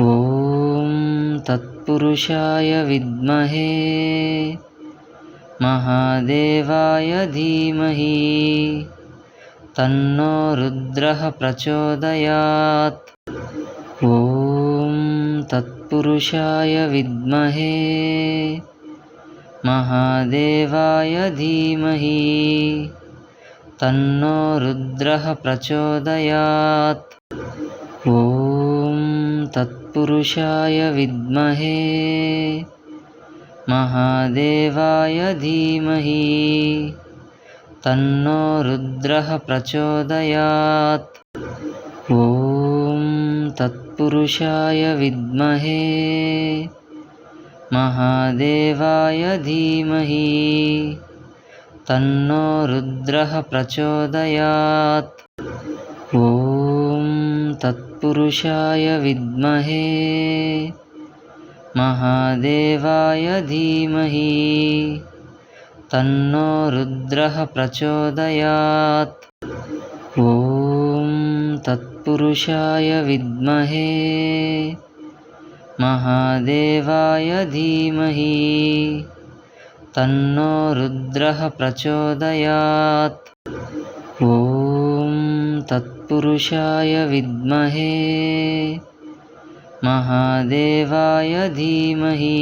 ॐ तत्पुरुषाय विद्महे महादेवाय धीमहि तन्नो रुद्रः प्रचोदयात्। ॐ तत्पुरुषाय विद्महे महादेवाय धीमहि तन्नो रुद्रः प्रचोदयात्। ॐ तत्पुरुषाय विद्महे महादेवाय धीमहि तन्नो रुद्रः प्रचोदयात्। ॐ तत्पुरुषाय विद्महे महादेवाय धीमहि तन्नो रुद्रः प्रचोदयात्। ॐ तत्पुरुषाय विद्महे महादेवाय धीमहि तन्नो रुद्रः प्रचोदयात्। ॐ तत्पुरुषाय विद्महे महादेवाय धीमहि तन्नो रुद्रः प्रचोदयात्। ॐ तत्पुरुषाय विद्महे महादेवाय धीमहि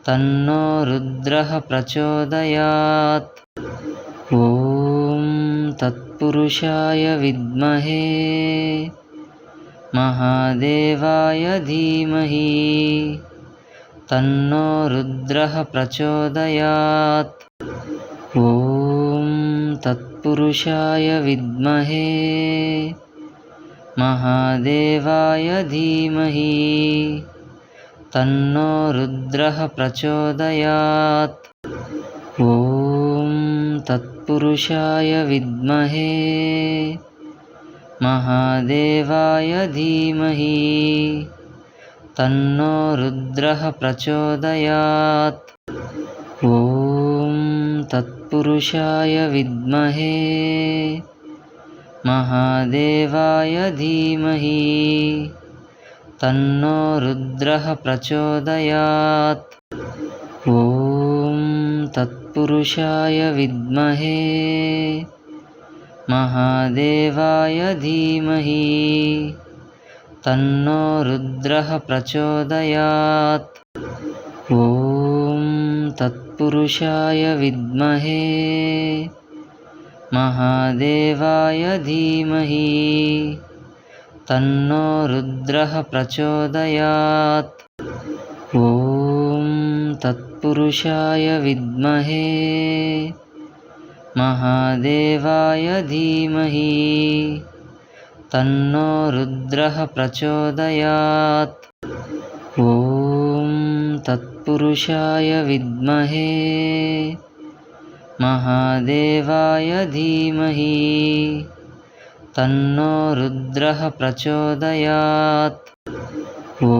तन्नो रुद्रः प्रचोदयात्। ॐ तत्पुरुषाय विद्महे महादेवाय धीमहि तन्नो रुद्रः प्रचोदयात्। ॐ तत्पुरुषाय विद्महे महादेवाय धीमहि तन्नो रुद्रः प्रचोदयात्। ॐ तत्पुरुषाय विद्महे महादेवाय धीमहि तन्नो रुद्रः प्रचोदयात्। ॐ तत्पुरुषाय विद्महे महादेवाय धीमहि तन्नो रुद्रः प्रचोदयात्। ॐ तत्पुरुषाय विद्महे महादेवाय धीमहि तन्नो रुद्रः प्रचोदयात्। ॐ तत्पुरुषाय विद्महे महादेवाय धीमहि तन्नो रुद्रः प्रचोदयात्। ॐ तत्पुरुषाय विद्महे महादेवाय धीमहि तन्नो रुद्रः प्रचोदयात्। ॐ तत्पुरुषाय विद्महे महादेवाय धीमहि तन्नो रुद्रः प्रचोदयात्। ॐ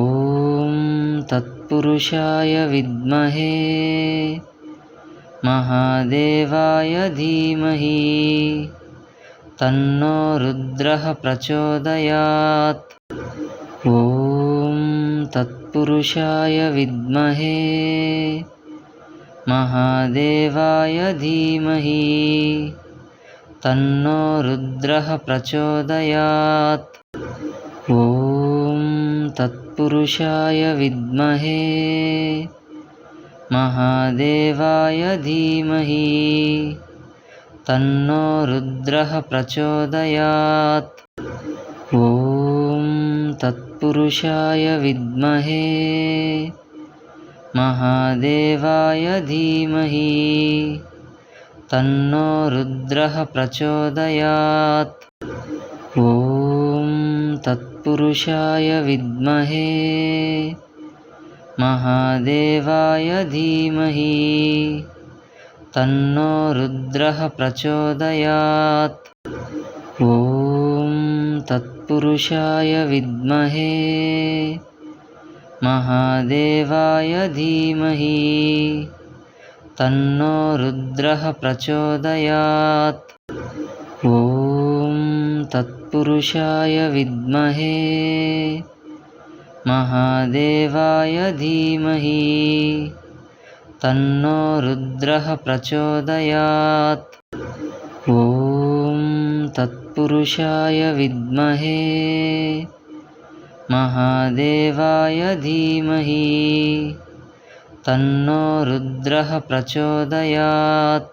तत्पुरुषाय विद्महे महादेवाय धीमहि तन्नो रुद्रः प्रचोदयात्। ॐ तत्पुरुषाय विद्महे महादेवाय धीमहि तन्नो रुद्रः प्रचोदयात्। ॐ तत्पुरुषाय विद्महे महादेवाय धीमहि तन्नो रुद्रः प्रचोदयात्। ॐ तत्पुरुषाय विद्महे महादेवाय धीमहि तन्नो रुद्रः प्रचोदयात्। ॐ तत्पुरुषाय विद्महे महादेवाय धीमहि तन्नो रुद्रः प्रचोदयात्। ॐ तत्पुरुषाय विद्महे महादेवाय धीमहि तन्नो रुद्रः प्रचोदयात्। ॐ तत्पुरुषाय विद्महे महादेवाय धीमहि तन्नो रुद्रः प्रचोदयात्। ॐ तत्पुरुषाय विद्महे महादेवाय धीमहि तन्नो रुद्रः प्रचोदयात्।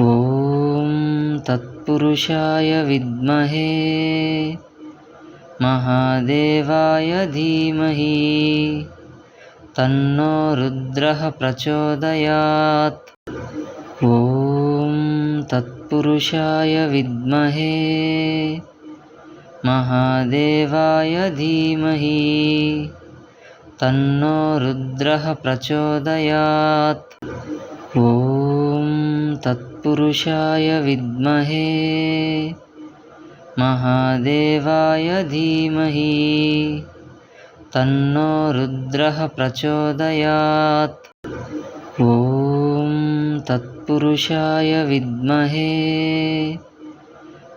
ॐ तत्पुरुषाय विद्महे महादेवाय धीमहि तन्नो रुद्रः प्रचोदयात्। ॐ तत्पुरुषाय विद्महे महादेवाय धीमहि तन्नो रुद्रः प्रचोदयात्। ॐ तत्पुरुषाय विद्महे महादेवाय धीमहि तन्नो रुद्रः प्रचोदयात्। ॐ तत्पुरुषाय विद्महे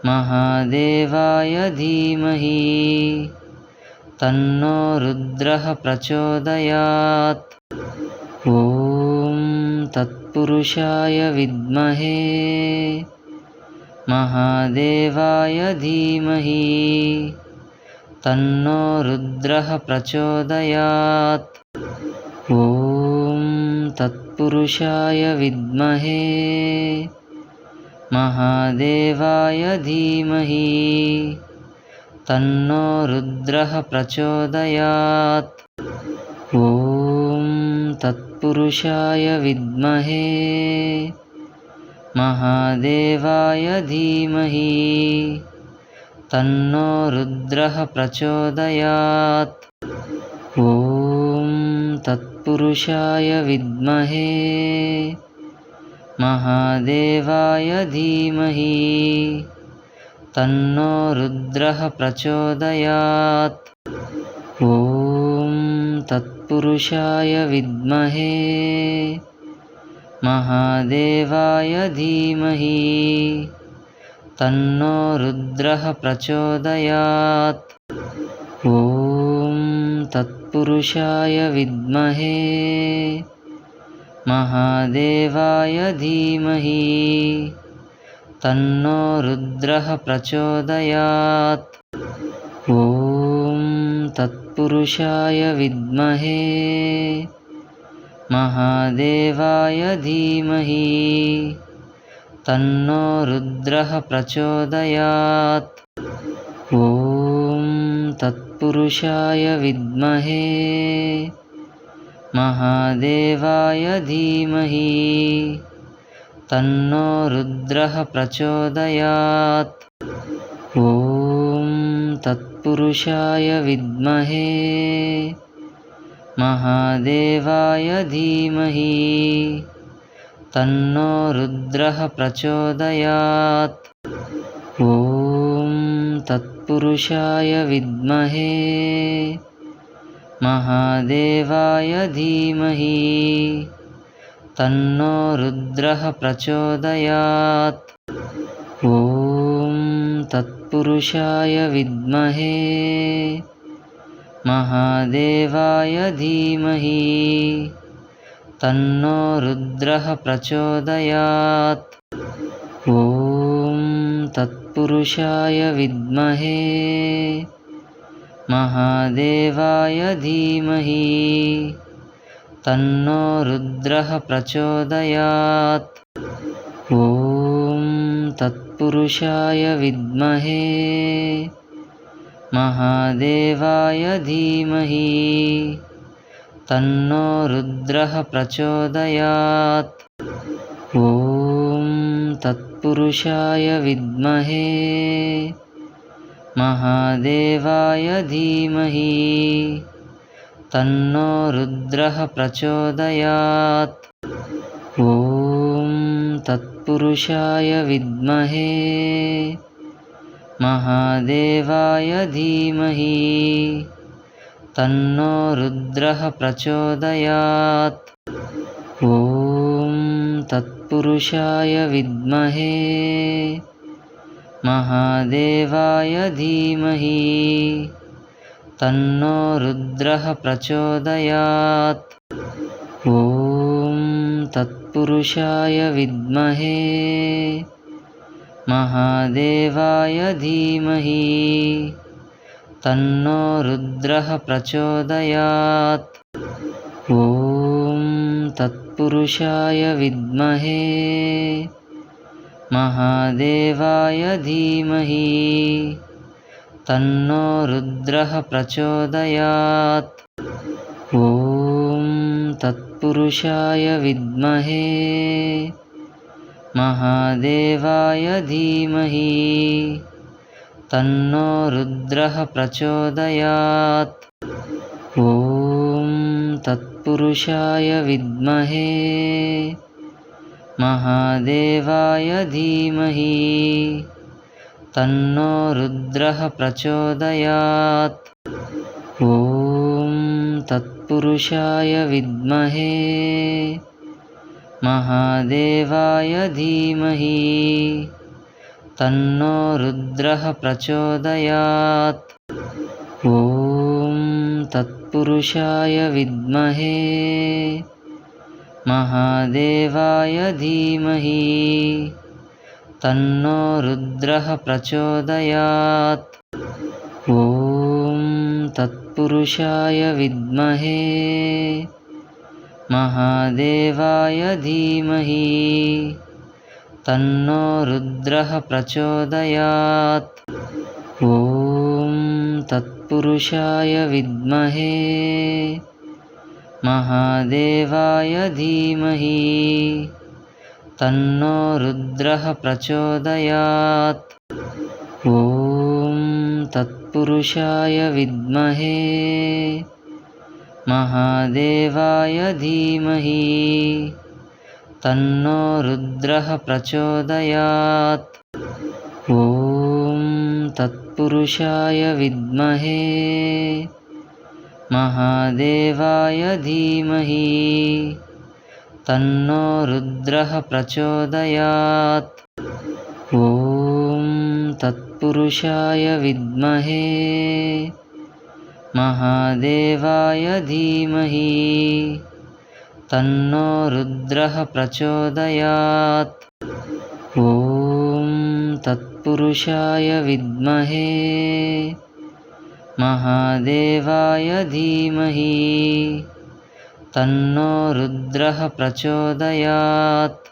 महादेवाय धीमहि तन्नो रुद्रः प्रचोदयात्। ॐ तत्पुरुषाय विद्महे महादेवाय धीमहि तन्नो रुद्रः प्रचोदयात्। ॐ तत्पुरुषाय विद्महे महादेवाय धीमहि तन्नो रुद्रः प्रचोदयात्। ॐ तत्पुरुषाय विद्महे महादेवाय धीमहि तन्नो रुद्रः प्रचोदयात्। ॐ तत्पुरुषाय विद्महे महादेवाय धीमहि तन्नो रुद्रः प्रचोदयात्। ॐ तत्पुरुषाय विद्महे महादेवाय धीमहि तन्नो रुद्रः प्रचोदयात्। ॐ तत्पुरुषाय विद्महे महादेवाय धीमहि तन्नो रुद्रः प्रचोदयात्। ॐ तत्पुरुषाय विद्महे महादेवाय धीमहि तन्नो रुद्रः प्रचोदयात्। ॐ तत्पुरुषाय विद्महे महादेवाय धीमहि तन्नो रुद्रः प्रचोदयात्। ॐ तत्पुरुषाय विद्महे महादेवाय धीमहि तन्नो रुद्रः प्रचोदयात्। ॐ तत्पुरुषाय विद्महे महादेवाय धीमहि तन्नो रुद्रः प्रचोदयात्। ॐ तत्पुरुषाय विद्महे महादेवाय धीमहि तन्नो रुद्रः प्रचोदयात्। ॐ तत्पुरुषाय विद्महे महादेवाय धीमहि तन्नो रुद्रः प्रचोदयात्। ॐ तत्पुरुषाय विद्महे महादेवाय धीमहि तन्नो रुद्रः प्रचोदयात्। ॐ तत्पुरुषाय विद्महे महादेवाय धीमहि तन्नो रुद्रः प्रचोदयात्। ॐ तत्पुरुषाय विद्महे महादेवाय धीमहि तन्नो रुद्रः प्रचोदयात्। ॐ तत्पुरुषाय विद्महे महादेवाय धीमहि तन्नो रुद्रः प्रचोदयात्। ॐ तत्पुरुषाय विद्महे महादेवाय धीमहि तन्नो रुद्रः प्रचोदयात्। ॐ तत्पुरुषाय विद्महे महादेवाय धीमहि तन्नो रुद्रः प्रचोदयात्। ॐ तत्पुरुषाय विद्महे महादेवाय धीमहि तन्नो रुद्रः प्रचोदयात्। ॐ तत्पुरुषाय विद्महे महादेवाय धीमहि तन्नो रुद्रः प्रचोदयात्। ॐ तत्पुरुषाय विद्महे महादेवाय धीमहि तन्नो रुद्रः प्रचोदयात्। ॐ तत्पुरुषाय विद्महे महादेवाय धीमहि तन्नो रुद्रः प्रचोदयात्। ॐ तत्पुरुषाय विद्महे महादेवाय धीमहि तन्नो रुद्रः प्रचोदयात्। ॐ तत्पुरुषाय विद्महे महादेवाय धीमहि तन्नो रुद्रः प्रचोदयात्। ॐ तत्पुरुषाय विद्महे महादेवाय धीमहि तन्नो रुद्रः प्रचोदयात्। ॐ तत्पुरुषाय विद्महे महादेवाय धीमहि तन्नो रुद्रः प्रचोदयात्। ॐ तत्पुरुषाय विद्महे महादेवाय धीमहि तन्नो रुद्रः प्रचोदयात्। ॐ तत्पुरुषाय विद्महे महादेवाय धीमहि तन्नो रुद्रः प्रचोदयात्।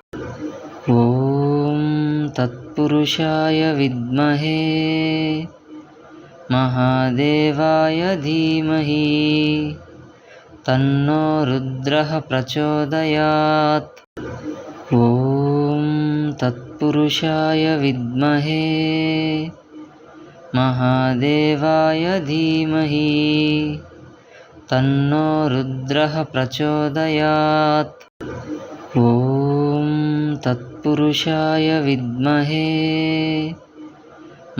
ॐ तत्पुरुषाय विद्महे महादेवाय धीमहि तन्नो रुद्रः प्रचोदयात्। ॐ तत्पुरुषाय विद्महे महादेवाय धीमहि तन्नो रुद्रः प्रचोदयात्। ॐ तत्पुरुषाय विद्महे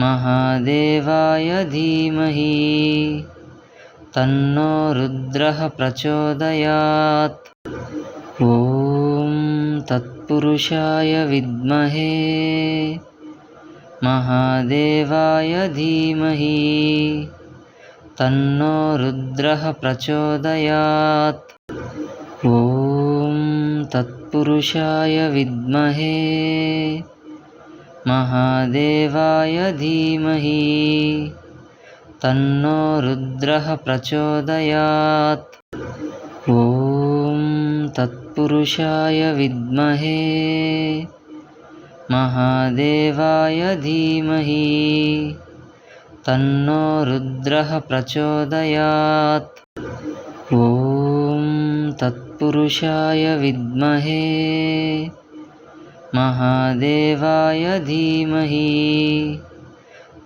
महादेवाय धीमहि तन्नो रुद्रः प्रचोदयात्। ॐ तत्पुरुषाय विद्महे महादेवाय धीमहि तन्नो रुद्रः प्रचोदयात्। ॐ तत्पुरुषाय विद्महे महादेवाय धीमहि तन्नो रुद्रः प्रचोदयात्। ॐ तत्पुरुषाय विद्महे महादेवाय धीमहि तन्नो रुद्रः प्रचोदयात्। ॐ तत्पुरुषाय विद्महे महादेवाय धीमहि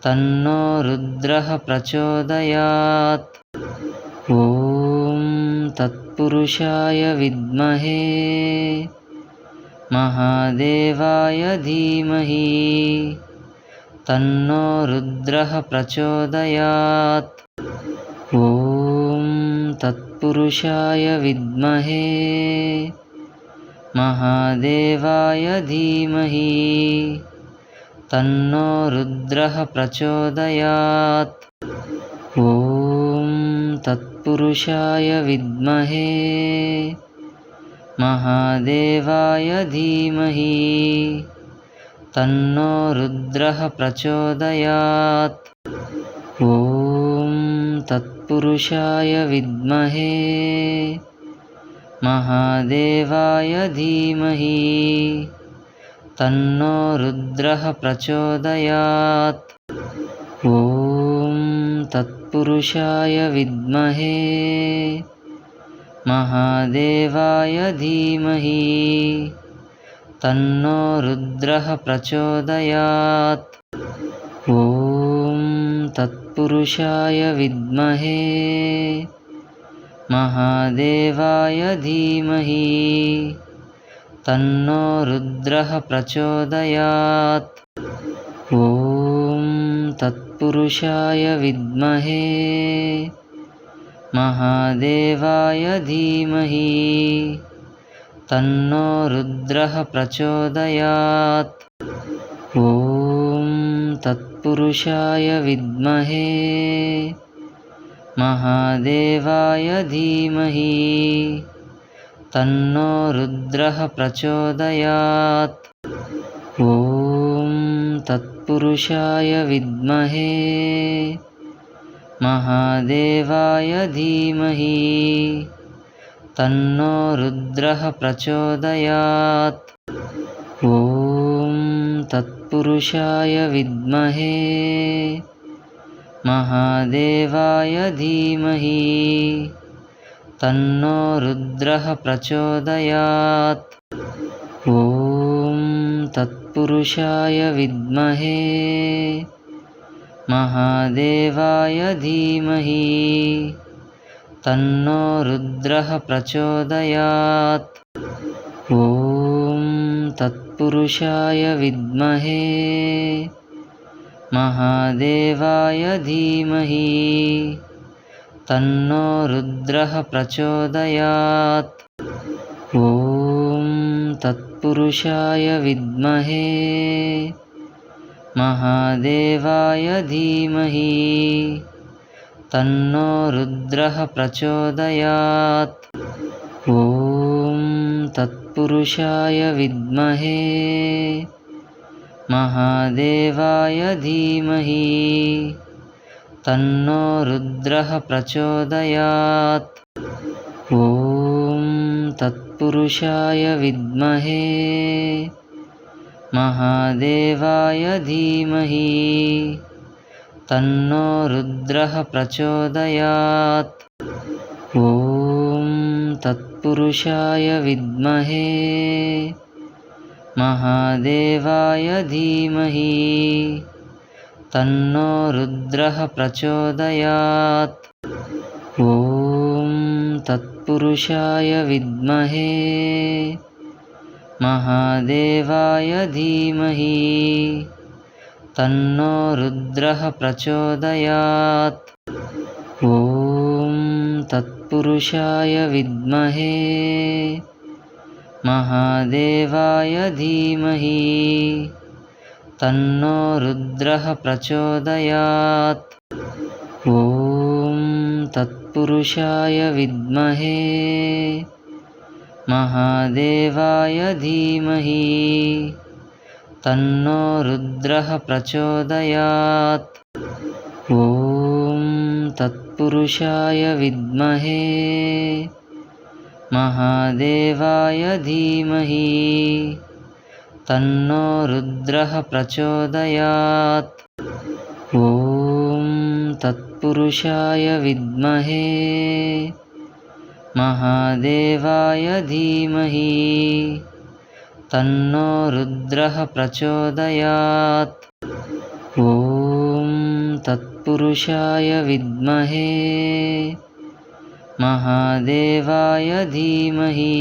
तन्नो रुद्रः प्रचोदयात्। ॐ तत्पुरुषाय विद्महे महादेवाय धीमहि तन्नो रुद्रः प्रचोदयात्। ॐ तत्पुरुषाय विद्महे महादेवाय धीमहि तन्नो रुद्रः प्रचोदयात्। ॐ तत्पुरुषाय विद्महे महादेवाय धीमहि तन्नो रुद्रः प्रचोदयात्। ॐ तत्पुरुषाय विद्महे महादेवाय धीमहि तन्नो रुद्रः प्रचोदयात्। ॐ तत्पुरुषाय विद्महे महादेवाय धीमहि तन्नो रुद्रः प्रचोदयात्। ॐ तत्पुरुषाय विद्महे महादेवाय धीमहि तन्नो रुद्रः प्रचोदयात्। ॐ तत्पुरुषाय विद्महे महादेवाय धीमहि तन्नो रुद्रः प्रचोदयात्। ॐ तत्पुरुषाय विद्महे महादेवाय धीमहि तन्नो रुद्रः प्रचोदयात्। ॐ तत्पुरुषाय विद्महे महादेवाय धीमहि तन्नो रुद्रः प्रचोदयात्। ॐ तत्पुरुषाय विद्महे महादेवाय धीमहि तन्नो रुद्रः प्रचोदयात्। ॐ तत्पुरुषाय विद्महे महादेवाय धीमहि तन्नो रुद्रः प्रचोदयात्। ॐ तत्पुरुषाय विद्महे महादेवाय धीमहि तन्नो रुद्रः प्रचोदयात्। ॐ तत्पुरुषाय विद्महे महादेवाय धीमहि तन्नो रुद्रः प्रचोदयात्। ॐ तत्पुरुषाय विद्महे महादेवाय धीमहि तन्नो रुद्रः प्रचोदयात्। ॐ तत्पुरुषाय विद्महे महादेवाय धीमहि तन्नो रुद्रः प्रचोदयात्। ॐ तत्पुरुषाय विद्महे महादेवाय धीमहि तन्नो रुद्रः प्रचोदयात्। ॐ तत्पुरुषाय विद्महे महादेवाय धीमहि तन्नो रुद्रः प्रचोदयात्। ॐ तत्पुरुषाय विद्महे महादेवाय धीमहि तन्नो रुद्रः प्रचोदयात्। ॐ तत्पुरुषाय विद्महे महादेवाय धीमहि तन्नो रुद्रः प्रचोदयात्। ॐ तत्पुरुषाय विद्महे महादेवाय धीमहि तन्नो रुद्रः प्रचोदयात्। ॐ तत्पुरुषाय विद्महे महादेवाय धीमहि तन्नो रुद्रः प्रचोदयात्। ॐ तत्पुरुषाय विद्महे महादेवाय धीमहि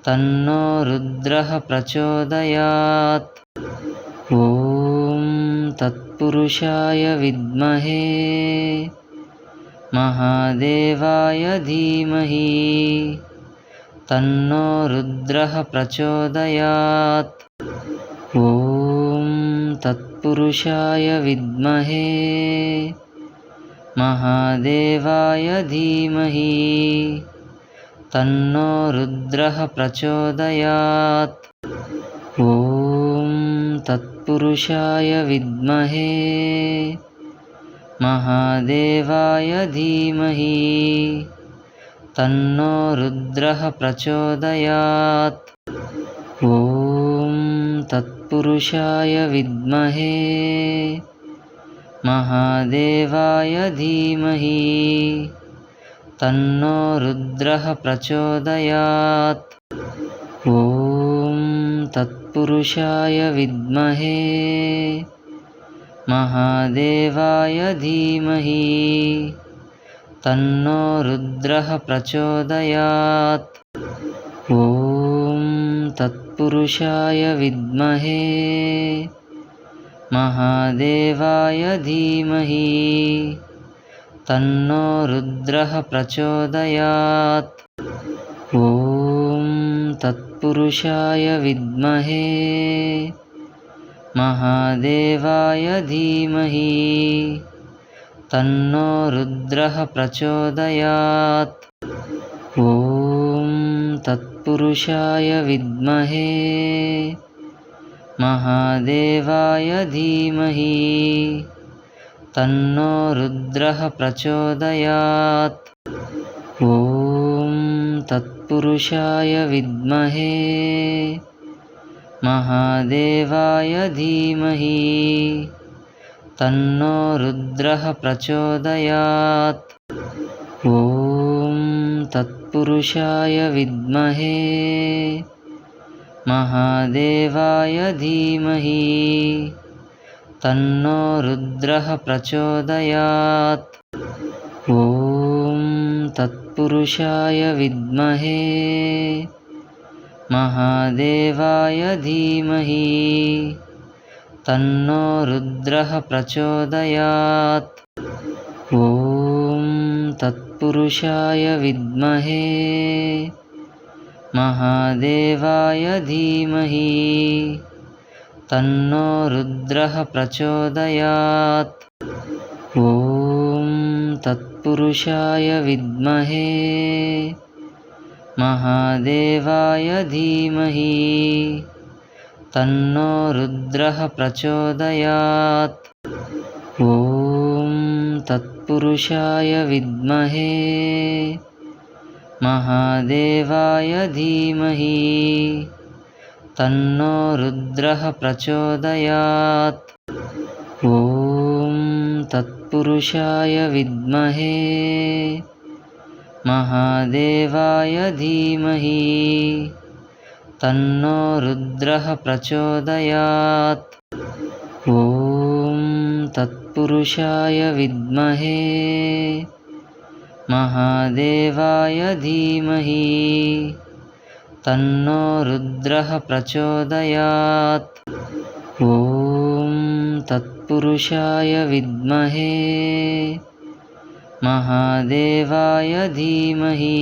तन्नो रुद्रः प्रचोदयात्। ॐ तत्पुरुषाय विद्महे महादेवाय धीमहि तन्नो रुद्रः प्रचोदयात्। ॐ तत्पुरुषाय विद्महे महादेवाय धीमहि तन्नो रुद्रः प्रचोदयात्। ॐ तत्पुरुषाय विद्महे महादेवाय धीमहि तन्नो रुद्रः प्रचोदयात्। ॐ तत्पुरुषाय विद्महे महादेवाय धीमहि तन्नो रुद्रः प्रचोदयात्। ॐ तत्पुरुषाय विद्महे महादेवाय धीमहि तन्नो रुद्रः प्रचोदयात्। ॐ तत्पुरुषाय विद्महे महादेवाय धीमहि तन्नो रुद्रः प्रचोदयात्। ॐ तत्पुरुषाय विद्महे महादेवाय धीमहि तन्नो रुद्रः प्रचोदयात्। ॐ तत्पुरुषाय विद्महे महादेवाय धीमहि तन्नो रुद्रः प्रचोदयात्। ॐ तत्पुरुषाय विद्महे महादेवाय धीमहि तन्नो रुद्रः प्रचोदयात्। ॐ तत्पुरुषाय विद्महे महादेवाय धीमहि तन्नो रुद्रः प्रचोदयात्। ॐ तत्पुरुषाय विद्महे महादेवाय धीमहि तन्नो रुद्रः प्रचोदयात्। ॐ तत्पुरुषाय विद्महे महादेवाय धीमहि तन्नो रुद्रः प्रचोदयात्। ॐ तत्पुरुषाय विद्महे महादेवाय धीमहि तन्नो रुद्रः प्रचोदयात्। ॐ तत्पुरुषाय विद्महे महादेवाय धीमहि तन्नो रुद्रः प्रचोदयात्। ॐ तत्पुरुषाय विद्महे महादेवाय धीमहि तन्नो रुद्रः प्रचोदयात्। ॐ तत्पुरुषाय विद्महे महादेवाय धीमहि तन्नो रुद्रः प्रचोदयात्। ॐ तत्पुरुषाय विद्महे महादेवाय धीमहि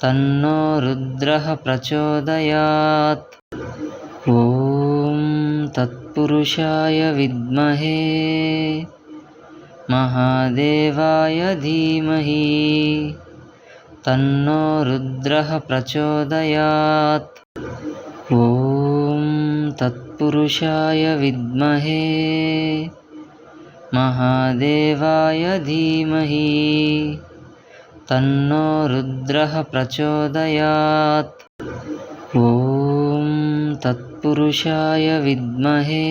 तन्नो रुद्रः प्रचोदयात्। ॐ तत्पुरुषाय विद्महे महादेवाय धीमहि तन्नो रुद्रः प्रचोदयात्। ॐ तत्पुरुषाय विद्महे महादेवाय धीमहि तन्नो रुद्रः प्रचोदयात्। ॐ तत्पुरुषाय विद्महे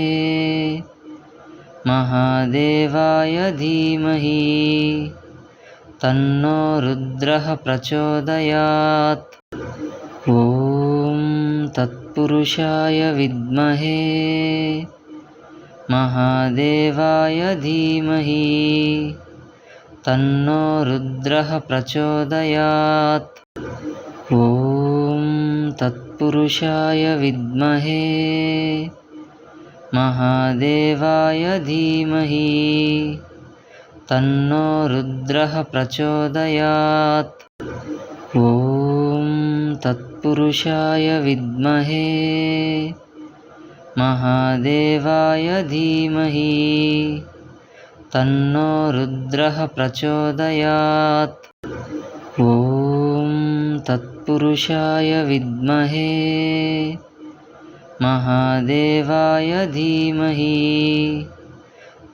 महादेवाय धीमहि तन्नो रुद्रः प्रचोदयात्। ॐ तत्पुरुषाय विद्महे महादेवाय धीमहि तन्नो रुद्रः प्रचोदयात्। ॐ तत्पुरुषाय विद्महे महादेवाय धीमहि तन्नो रुद्रः प्रचोदयात्। ॐ तत्पुरुषाय विद्महे महादेवाय धीमहि तन्नो रुद्रः प्रचोदयात्। ॐ तत्पुरुषाय विद्महे महादेवाय धीमहि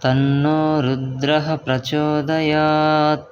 तन्नो रुद्रः प्रचोदयात्।